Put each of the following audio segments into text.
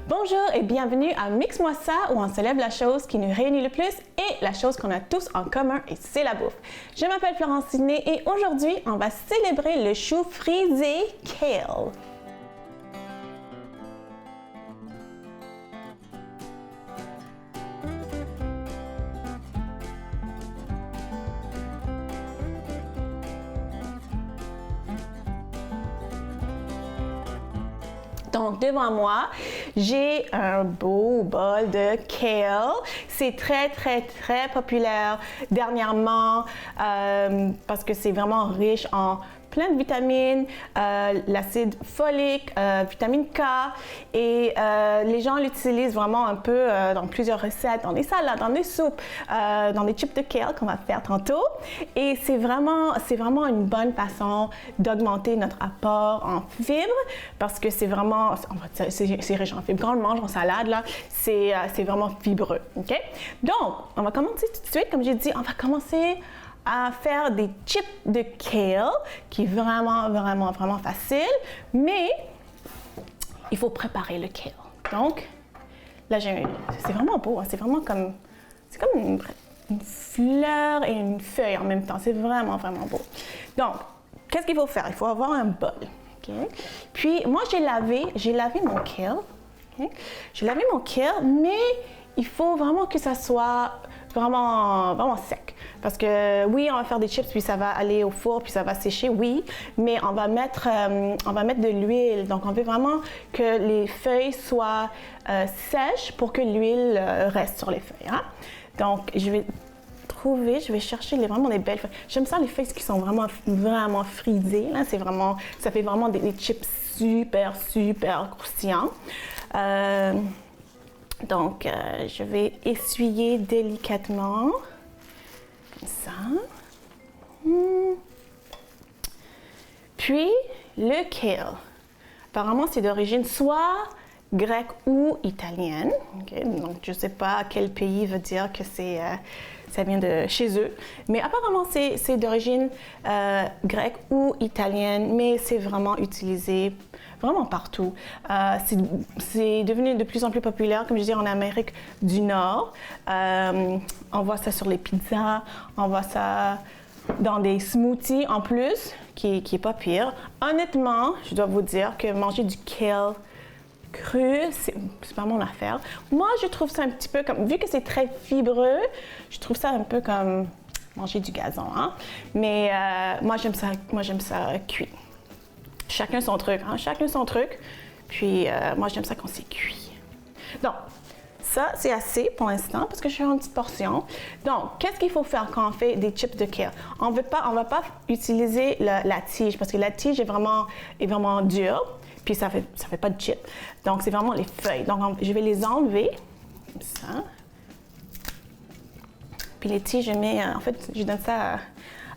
Bonjour et bienvenue à Mix-moi ça où on célèbre la chose qui nous réunit le plus et la chose qu'on a tous en commun et c'est la bouffe. Je m'appelle Florence Sidney et aujourd'hui on va célébrer le chou frisé kale. Donc, devant moi, j'ai un beau bol de kale. C'est très populaire dernièrement parce que c'est vraiment riche en plein de vitamines, l'acide folique, vitamine K et les gens l'utilisent vraiment un peu dans plusieurs recettes, dans des salades, dans des soupes, dans des chips de kale qu'on va faire tantôt. Et c'est vraiment une bonne façon d'augmenter notre apport en fibres parce que c'est vraiment, c'est riche en fibres. Quand on le mange en salade, là, c'est vraiment fibreux. Okay? Donc, on va commencer tout de suite. Comme j'ai dit, on va commencer à faire des chips de kale, qui est vraiment facile, mais il faut préparer le kale. Donc, là, c'est vraiment beau, hein? C'est vraiment comme, une fleur et une feuille en même temps. C'est vraiment beau. Donc, qu'est-ce qu'il faut faire? Il faut avoir un bol. Okay? Puis, moi, j'ai lavé mon kale. Okay? J'ai lavé mon kale, mais il faut vraiment que ça soit vraiment sec. Parce que oui, on va faire des chips, puis ça va aller au four, puis ça va sécher, oui, mais on va mettre de l'huile. Donc, on veut vraiment que les feuilles soient sèches pour que l'huile reste sur les feuilles. Hein? Donc, je vais chercher vraiment des belles feuilles. J'aime ça, les feuilles qui sont vraiment frisées. Là, ça fait vraiment des chips super croustillants. Donc, je vais essuyer délicatement, comme ça. Puis, le kale. Apparemment, c'est d'origine soit grecque ou italienne. Okay? Donc, je ne sais pas quel pays veut dire que ça vient de chez eux. Mais apparemment, c'est d'origine grecque ou italienne, mais c'est vraiment utilisé vraiment partout. C'est devenu de plus en plus populaire, comme je dis, en Amérique du Nord. On voit ça sur les pizzas, on voit ça dans des smoothies en plus, qui est pas pire. Honnêtement, je dois vous dire que manger du kale cru, c'est pas mon affaire. Moi, je trouve ça un petit peu comme, vu que c'est très fibreux, je trouve ça un peu comme manger du gazon. Hein? Mais moi, j'aime ça cuit. Chacun son truc, hein? Chacun son truc. Puis, moi, j'aime ça quand c'est cuit. Donc, ça, c'est assez pour l'instant parce que je fais une petite portion. Donc, qu'est-ce qu'il faut faire quand on fait des chips de kale? On va pas utiliser la tige parce que la tige est vraiment dure. Puis, ça fait pas de chips. Donc, c'est vraiment les feuilles. Donc, je vais les enlever comme ça. Puis, les tiges, je donne ça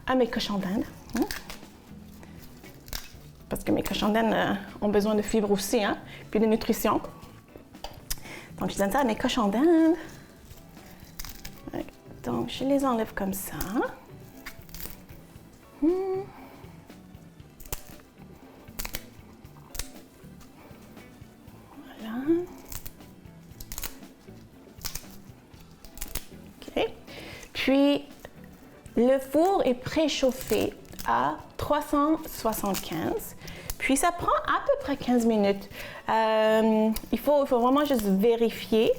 à mes cochons d'Inde. Hein? Parce que mes cochons d'Inde ont besoin de fibres aussi, hein, puis de nutrition. Donc, je donne ça à mes cochons d'Inde. Donc, je les enlève comme ça. Voilà. OK. Puis, le four est préchauffé à 375. Puis ça prend à peu près 15 minutes. Il faut vraiment juste vérifier.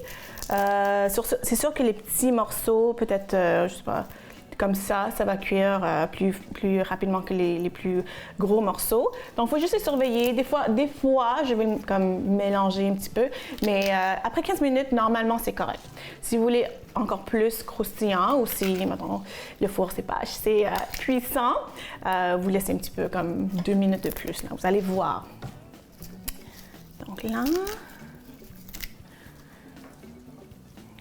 C'est sûr que les petits morceaux, peut-être, je sais pas, comme ça va cuire plus rapidement que les plus gros morceaux. Donc, il faut juste les surveiller. Des fois, je vais comme mélanger un petit peu. Mais après 15 minutes, normalement, c'est correct. Si vous voulez encore plus croustillant ou si, maintenant, le four, c'est pas assez puissant, vous laissez un petit peu comme 2 minutes de plus. Là, vous allez voir. Donc là.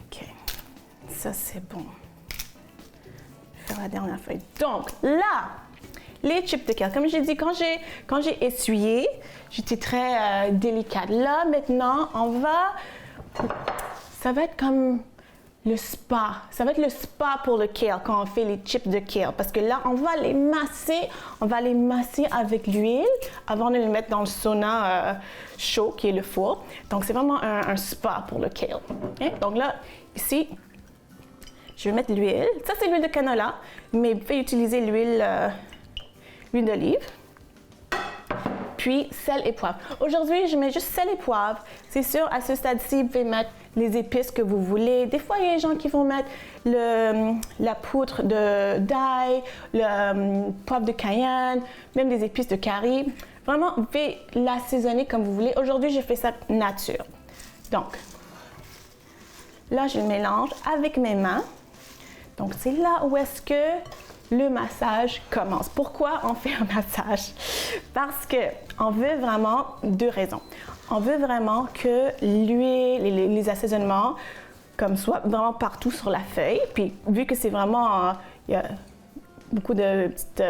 OK. Ça, c'est bon. La dernière feuille. Donc là, les chips de kale, comme j'ai dit, quand j'ai essuyé, j'étais très délicate. Là, maintenant, ça va être comme le spa. Ça va être le spa pour le kale quand on fait les chips de kale. Parce que là, on va les masser avec l'huile avant de les mettre dans le sauna chaud, qui est le four. Donc, c'est vraiment un spa pour le kale. Okay? Donc là, ici, je vais mettre l'huile. Ça, c'est l'huile de canola, mais vous pouvez utiliser l'huile d'olive. Puis, sel et poivre. Aujourd'hui, je mets juste sel et poivre. C'est sûr, à ce stade-ci, vous pouvez mettre les épices que vous voulez. Des fois, il y a des gens qui vont mettre la poudre d'ail, le poivre de cayenne, même des épices de curry. Vraiment, vous pouvez l'assaisonner comme vous voulez. Aujourd'hui, j'ai fait ça nature. Donc, là, je mélange avec mes mains. Donc, c'est là où est-ce que le massage commence. Pourquoi on fait un massage? Parce qu'on veut vraiment deux raisons. On veut vraiment que l'huile, les assaisonnements, comme soient vraiment partout sur la feuille. Puis, vu que c'est vraiment, il y a beaucoup de petites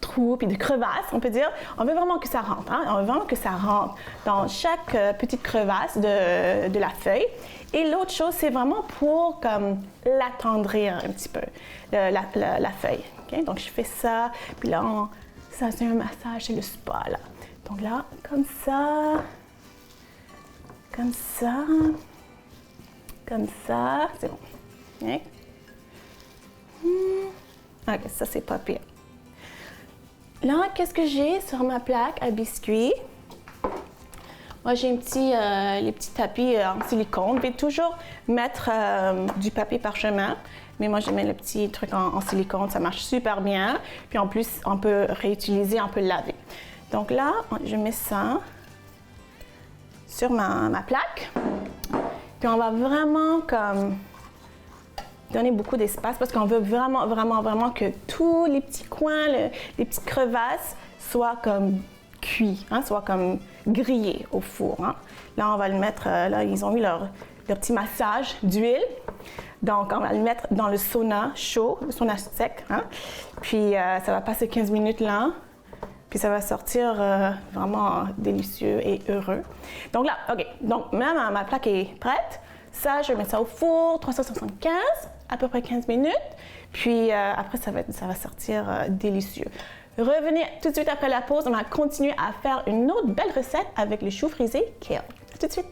trous et de crevasses, on peut dire, on veut vraiment que ça rentre. Hein? On veut vraiment que ça rentre dans chaque petite crevasse de la feuille. Et l'autre chose, c'est vraiment pour comme l'attendrir un petit peu, la feuille. Okay? Donc, je fais ça, puis là, ça c'est un massage, c'est le spa, là. Donc là, comme ça, c'est bon. Okay? OK, ça, c'est pas pire. Là, qu'est-ce que j'ai sur ma plaque à biscuits? Moi, j'ai les petits tapis en silicone. Je vais toujours mettre du papier parchemin, mais moi, je mets le petit truc en silicone. Ça marche super bien. Puis en plus, on peut réutiliser, on peut laver. Donc là, je mets ça sur ma plaque. Puis on va vraiment comme donner beaucoup d'espace parce qu'on veut vraiment que tous les petits coins, les petites crevasses soient comme cuits, hein, soient comme grillés au four. Hein. Là, on va le mettre, là, ils ont eu leur petit massage d'huile. Donc, on va le mettre dans le sauna chaud, le sauna sec. Hein. Puis, ça va passer 15 minutes là. Puis, ça va sortir vraiment délicieux et heureux. Donc là, OK. Donc, maintenant, ma plaque est prête. Ça, je vais mettre ça au four, 375, à peu près 15 minutes. Puis, après, ça va sortir délicieux. Revenez tout de suite après la pause. On va continuer à faire une autre belle recette avec le chou frisé kale. À tout de suite.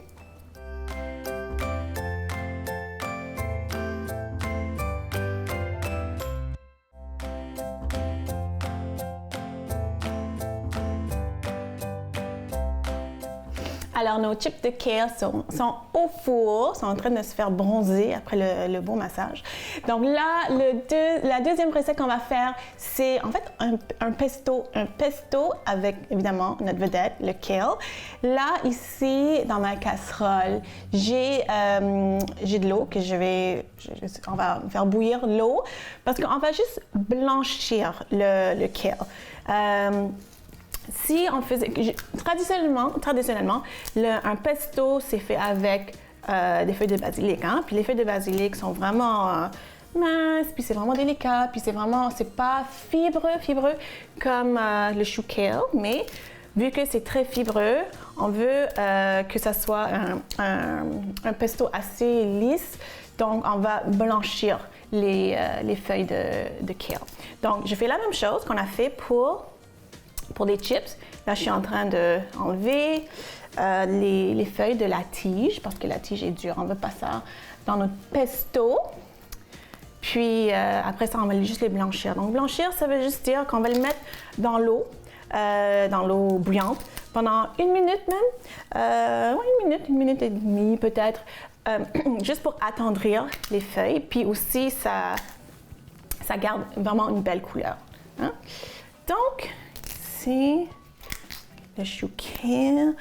Alors, nos chips de kale sont au four, sont en train de se faire bronzer après le bon massage. Donc là, la deuxième recette qu'on va faire, c'est en fait un pesto. Un pesto avec, évidemment, notre vedette, le kale. Là, ici, dans ma casserole, j'ai de l'eau que on va faire bouillir l'eau parce qu'on va juste blanchir le kale. Si on faisait, traditionnellement, un pesto, c'est fait avec des feuilles de basilic. Hein? Puis les feuilles de basilic sont vraiment minces, puis c'est vraiment délicat, puis c'est pas fibreux comme le chou kale, mais vu que c'est très fibreux, on veut que ça soit un pesto assez lisse. Donc, on va blanchir les feuilles de kale. Donc, je fais la même chose qu'on a fait pour les chips. Là, je suis en train d'enlever les feuilles de la tige parce que la tige est dure. On ne veut pas ça dans notre pesto. Puis après ça, on va juste les blanchir. Donc blanchir, ça veut juste dire qu'on va le mettre dans l'eau bouillante pendant 1 minute même. Une minute et demie peut-être, juste pour attendrir les feuilles. Puis aussi, ça garde vraiment une belle couleur. Hein? Donc, c'est le chou kale.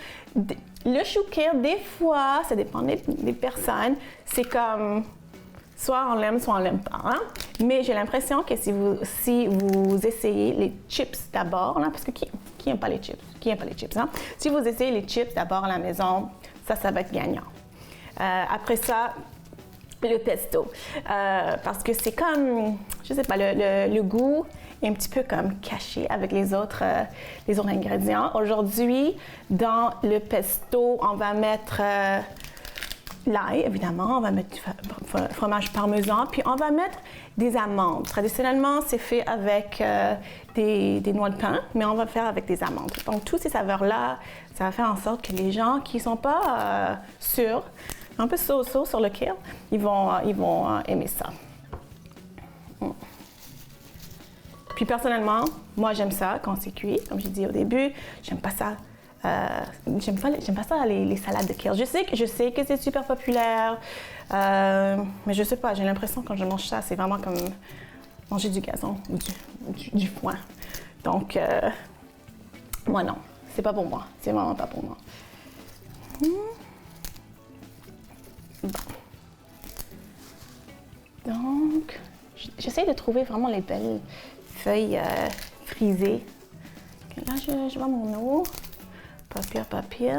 Le chou kale, des fois, ça dépend des personnes, c'est comme soit on l'aime, soit on l'aime pas. Hein? Mais j'ai l'impression que si vous essayez les chips d'abord, là, parce que qui n'aime pas les chips? Qui n'aime pas les chips? Hein? Si vous essayez les chips d'abord à la maison, ça va être gagnant. Après ça, le pesto. Parce que c'est comme, je sais pas, le goût est un petit peu comme caché avec les autres ingrédients. Aujourd'hui, dans le pesto, on va mettre l'ail, évidemment, on va mettre du fromage parmesan, puis on va mettre des amandes. Traditionnellement, c'est fait avec des noix de pain, mais on va faire avec des amandes. Donc, toutes ces saveurs-là, ça va faire en sorte que les gens qui ne sont pas sûrs, un peu sur le kale, ils vont aimer ça. Puis personnellement, moi j'aime ça quand c'est cuit, comme j'ai dit au début, j'aime pas ça. J'aime pas ça les salades de kale. Je sais que c'est super populaire, mais je sais pas, j'ai l'impression quand je mange ça, c'est vraiment comme manger du gazon ou du foin. Donc, moi non, c'est pas pour moi, c'est vraiment pas pour moi. Bon. Donc, j'essaie de trouver vraiment les belles feuilles frisées. Là, je vois mon eau. Papier.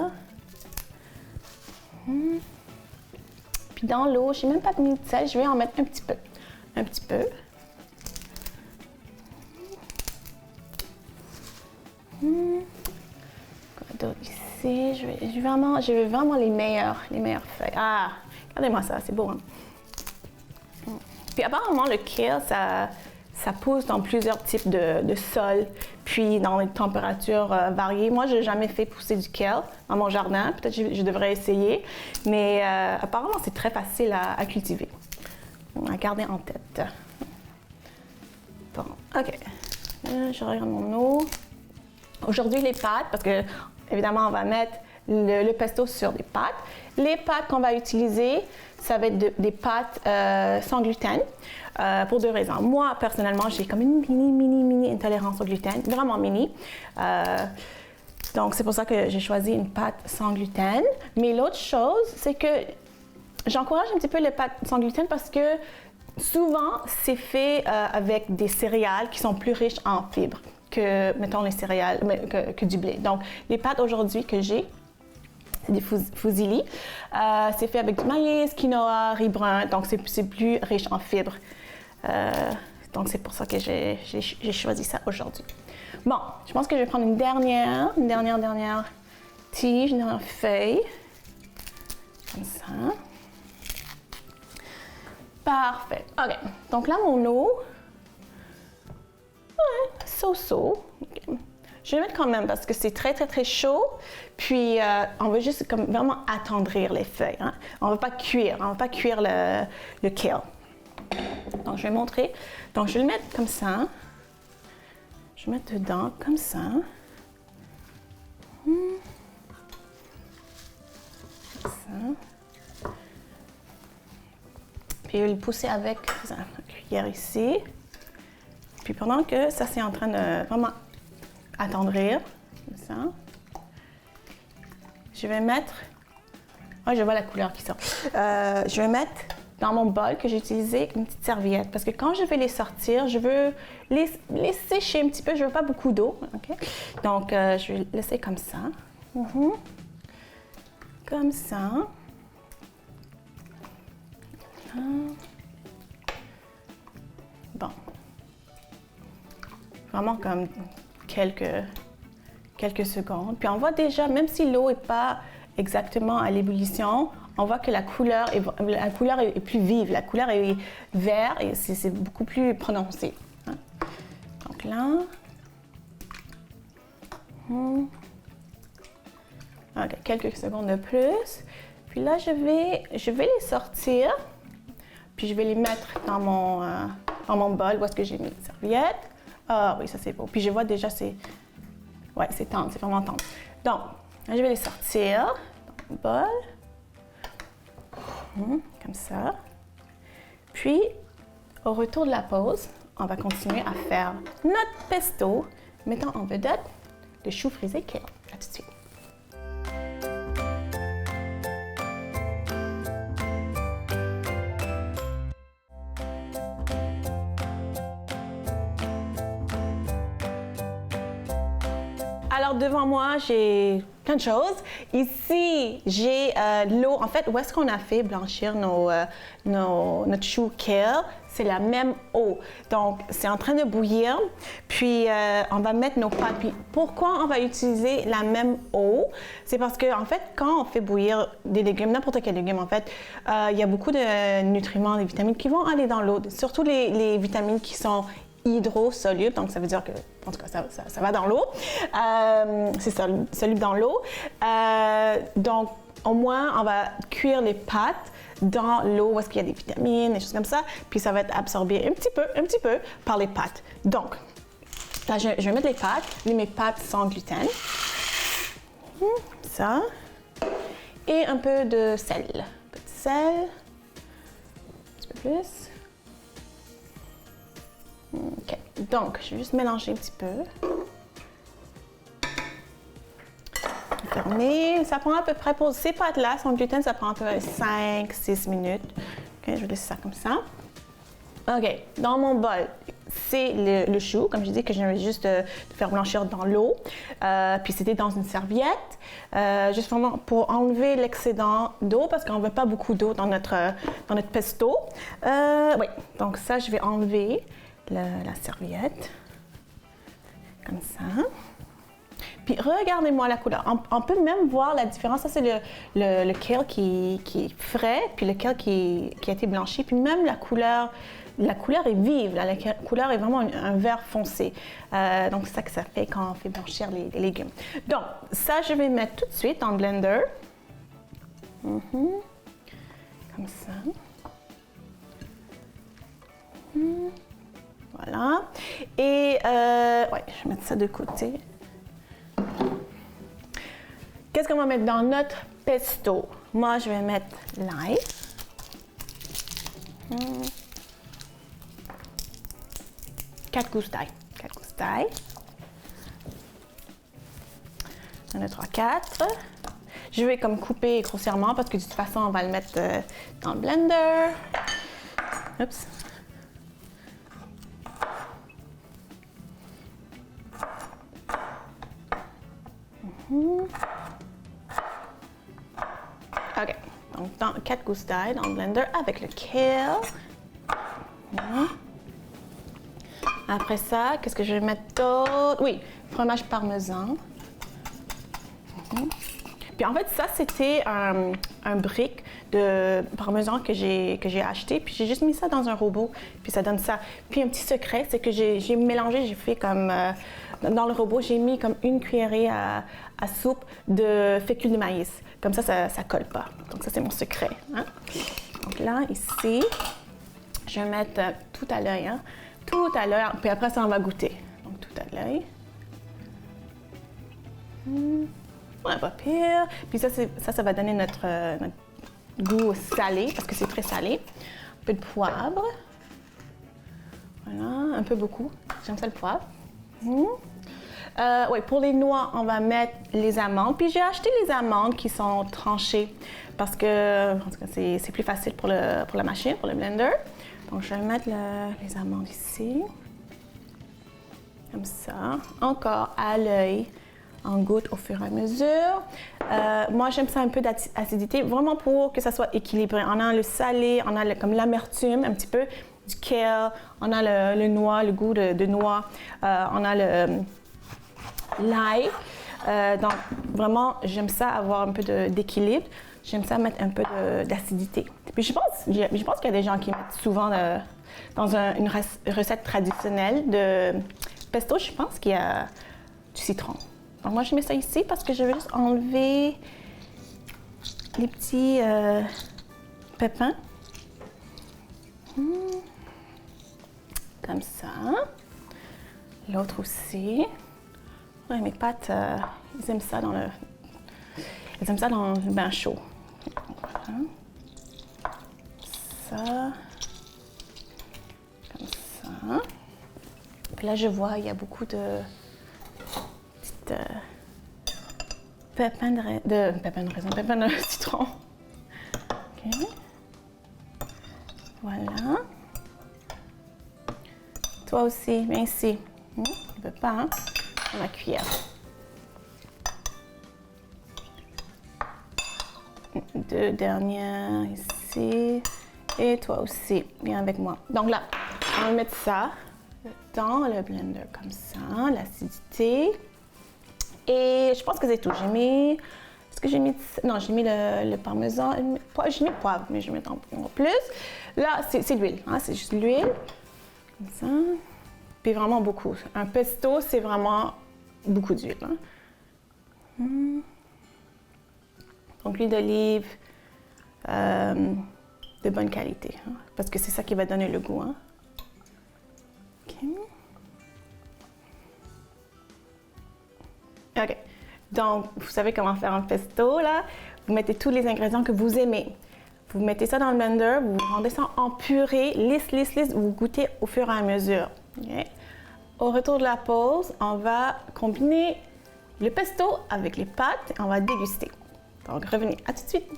Puis dans l'eau, je n'ai même pas mis de sel, je vais en mettre un petit peu. Quoi d'autre ici? Je veux vraiment les meilleures feuilles. Ah, regardez-moi ça, c'est beau, hein? Puis apparemment, le kale, ça pousse dans plusieurs types de sols, puis dans des températures variées. Moi, je n'ai jamais fait pousser du kale dans mon jardin. Peut-être que je devrais essayer, mais apparemment, c'est très facile à cultiver. À garder en tête. Bon, OK. Je regarde mon eau. Aujourd'hui, les pâtes, parce que évidemment, on va mettre le pesto sur des pâtes. Les pâtes qu'on va utiliser, ça va être des pâtes sans gluten pour deux raisons. Moi, personnellement, j'ai comme une mini intolérance au gluten, vraiment mini. Donc, c'est pour ça que j'ai choisi une pâte sans gluten. Mais l'autre chose, c'est que j'encourage un petit peu les pâtes sans gluten parce que souvent, c'est fait avec des céréales qui sont plus riches en fibres que, mettons, les céréales, que du blé. Donc, les pâtes aujourd'hui que j'ai, c'est des fusilli. C'est fait avec du maïs, quinoa, riz brun, donc c'est plus riche en fibres. Donc c'est pour ça que j'ai choisi ça aujourd'hui. Bon, je pense que je vais prendre une dernière tige, une dernière feuille. Comme ça. Parfait. OK. Donc là, mon eau. Ouais, so-so. Okay. Je vais le mettre quand même parce que c'est très chaud. Puis, on veut juste comme vraiment attendrir les feuilles. Hein? On ne va pas cuire le kale. Donc, je vais montrer. Donc, je vais le mettre comme ça. Je vais mettre dedans comme ça. Comme ça. Puis, je vais le pousser avec la cuillère ici. Puis, pendant que ça, c'est en train de vraiment attendrir, comme ça. Je vais mettre, je vois la couleur qui sort. Je vais mettre dans mon bol que j'ai utilisé une petite serviette parce que quand je vais les sortir, je veux les sécher un petit peu. Je veux pas beaucoup d'eau, ok? Donc je vais laisser comme ça, comme ça. Bon, vraiment comme quelques secondes. Puis on voit déjà, même si l'eau n'est pas exactement à l'ébullition, on voit que la couleur est plus vive. La couleur est vert et c'est beaucoup plus prononcé. Hein? Donc là... Okay, quelques secondes de plus. Puis là, je vais les sortir. Puis je vais les mettre dans mon bol où est-ce que j'ai mis une serviette. Ah oui, ça c'est beau. Puis je vois déjà, c'est tendre, c'est vraiment tendre. Donc, là, je vais les sortir dans mon bol. Comme ça. Puis, au retour de la pause, on va continuer à faire notre pesto, mettant en vedette le chou frisé kale. À tout de suite. Alors, devant moi, j'ai plein de choses. Ici, j'ai l'eau. En fait, où est-ce qu'on a fait blanchir notre chou kale? C'est la même eau. Donc, c'est en train de bouillir. Puis, on va mettre nos pâtes. Puis, pourquoi on va utiliser la même eau? C'est parce que, en fait, quand on fait bouillir des légumes, n'importe quel légume, en fait, il y a beaucoup de nutriments, des vitamines qui vont aller dans l'eau. Surtout les vitamines qui sont hydrosoluble, donc ça veut dire que, en tout cas, ça va dans l'eau. C'est soluble dans l'eau. Donc, au moins, on va cuire les pâtes dans l'eau où est-ce qu'il y a des vitamines, des choses comme ça, puis ça va être absorbé un petit peu par les pâtes. Donc, là, je vais mettre les pâtes. Mes pâtes sans gluten. Ça. Et un peu de sel. Un peu de sel. Un petit peu plus. OK. Donc, je vais juste mélanger un petit peu. Fermer. Ça prend à peu près, pour ces pâtes-là, sans gluten, ça prend à peu près 5-6 minutes. OK, je vais laisser ça comme ça. OK. Dans mon bol, c'est le chou, comme je dis, que j'avais juste de faire blanchir dans l'eau. Puis c'était dans une serviette, juste vraiment pour enlever l'excédent d'eau, parce qu'on ne veut pas beaucoup d'eau dans notre pesto. Oui, donc ça, je vais enlever la serviette, comme ça. Puis regardez-moi la couleur. On peut même voir la différence. Ça, c'est le kale qui est frais, puis le kale qui a été blanchi. Puis même la couleur est vive. La couleur est vraiment un vert foncé. Donc, c'est ça que ça fait quand on fait blanchir les légumes. Donc, ça, je vais mettre tout de suite dans le blender. Comme ça. Voilà. Et, ouais, je vais mettre ça de côté. Qu'est-ce qu'on va mettre dans notre pesto? Moi, je vais mettre l'ail. 4 gousses d'ail. 4 gousses d'ail. 1, 2, 3, 4. Je vais comme couper grossièrement parce que de toute façon, on va le mettre dans le blender. Oups. OK. Donc, 4 gousses d'ail dans le blender avec le kale. Après ça, qu'est-ce que je vais mettre d'autre? Oui, fromage parmesan. Puis en fait, ça, c'était un brick de parmesan que j'ai acheté. Puis j'ai juste mis ça dans un robot, puis ça donne ça. Puis un petit secret, c'est que j'ai mélangé, j'ai fait comme... dans le robot, j'ai mis comme une cuillerée à soupe de fécule de maïs. Comme ça colle pas. Donc ça, c'est mon secret. Hein? Donc là, ici, je vais mettre tout à l'œil. Hein? Tout à l'œil. Puis après, ça, on va goûter. Donc tout à l'œil. Ouais, pas pire. Puis ça va donner notre goût salé, parce que c'est très salé. Un peu de poivre. Voilà, un peu beaucoup. J'aime ça le poivre. Oui, pour les noix, on va mettre les amandes. Puis j'ai acheté les amandes qui sont tranchées parce que en tout cas, c'est plus facile pour la machine, pour le blender. Donc je vais mettre les amandes ici. Comme ça. Encore à l'œil. On goûte au fur et à mesure. Moi, j'aime ça un peu d'acidité, vraiment pour que ça soit équilibré. On a le salé, on a comme l'amertume un petit peu du kale, on a le noix, le goût de noix, on a l'ail. Donc, vraiment, j'aime ça avoir un peu d'équilibre. J'aime ça mettre un peu d'acidité. Puis je pense qu'il y a des gens qui mettent souvent dans une recette traditionnelle de pesto, je pense qu'il y a du citron. Donc moi, je mets ça ici parce que je veux juste enlever les petits pépins. Comme ça. L'autre aussi. Ouais, mes pâtes, ils aiment ça dans le bain chaud. Voilà. Ça. Comme ça. Puis là, je vois, il y a beaucoup de pépins de citron. OK. Voilà. Toi aussi, viens ici. Il ne veut pas, hein? Dans la cuillère. deux dernières ici. Et toi aussi, viens avec moi. Donc là, on va mettre ça dans le blender comme ça, l'acidité. Et je pense que c'est tout. J'ai mis... Est-ce que j'ai mis... Non, j'ai mis le parmesan. J'ai mis le poivre, mais je vais mettre en plus. Là, c'est l'huile. Hein, c'est juste l'huile. Comme ça. Puis vraiment beaucoup. Un pesto, c'est vraiment beaucoup d'huile. Hein. Donc, l'huile d'olive de bonne qualité. Hein, parce que c'est ça qui va donner le goût. Hein. OK. OK. Donc, vous savez comment faire un pesto, là. Vous mettez tous les ingrédients que vous aimez. Vous mettez ça dans le blender, vous rendez ça en purée, lisse, vous goûtez au fur et à mesure. Okay. Au retour de la pause, on va combiner le pesto avec les pâtes et on va déguster. Donc, revenez. À tout de suite.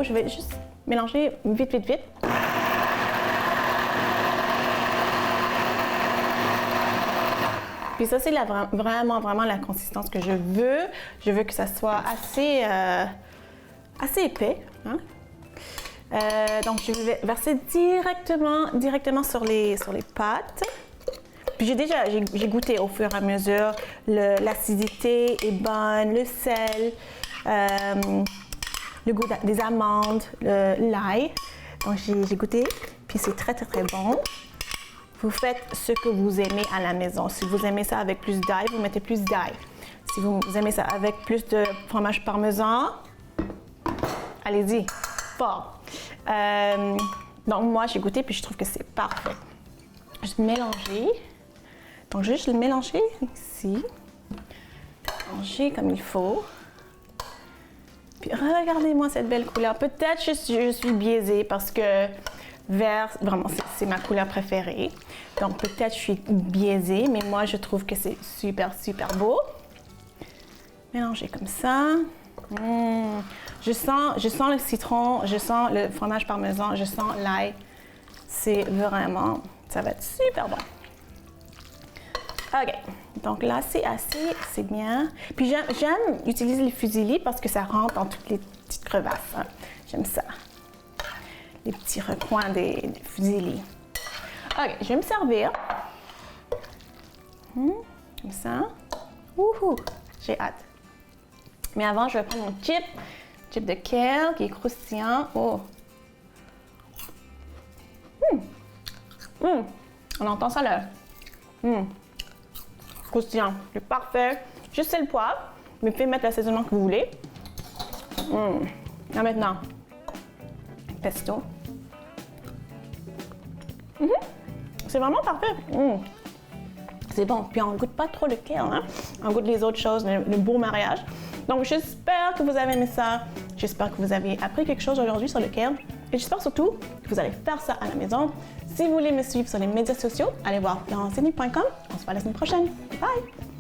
Je vais juste mélanger vite. Puis ça, c'est vraiment la consistance que je veux. Je veux que ça soit assez épais. Hein? Donc, je vais verser directement sur les pâtes. Puis j'ai goûté au fur et à mesure. L'acidité est bonne, le sel. Le goût des amandes, l'ail. Donc, j'ai goûté, puis c'est très bon. Vous faites ce que vous aimez à la maison. Si vous aimez ça avec plus d'ail, vous mettez plus d'ail. Si vous aimez ça avec plus de fromage parmesan, allez-y, fort. Donc, moi, j'ai goûté, puis je trouve que c'est parfait. Je vais mélanger. Donc, je vais juste le mélanger ici. Mélanger comme il faut. Puis regardez-moi cette belle couleur. Peut-être je suis biaisée parce que vert, vraiment, c'est ma couleur préférée. Donc peut-être je suis biaisée, mais moi je trouve que c'est super beau. Mélanger comme ça. Je sens le citron, je sens le fromage parmesan, je sens l'ail. C'est vraiment, ça va être super bon. OK. Donc là, c'est assez, c'est bien. Puis j'aime utiliser les fusillis parce que ça rentre dans toutes les petites crevasses. Hein. J'aime ça. Les petits recoins des fusillis. OK, je vais me servir. Comme ça. Wouhou! J'ai hâte. Mais avant, je vais prendre mon chip de kale qui est croustillant. Oh! On entend ça là. Croustillant, c'est parfait. Juste c'est le poivre, mais faites mettre l'assaisonnement que vous voulez. Là maintenant, pesto. C'est vraiment parfait. C'est bon. Puis on goûte pas trop le kale, hein? On goûte les autres choses, le beau mariage. Donc j'espère que vous avez aimé ça. J'espère que vous avez appris quelque chose aujourd'hui sur le kale. Et j'espère surtout que vous allez faire ça à la maison. Si vous voulez me suivre sur les médias sociaux, allez voir laurenceni.com. On se voit la semaine prochaine. Bye!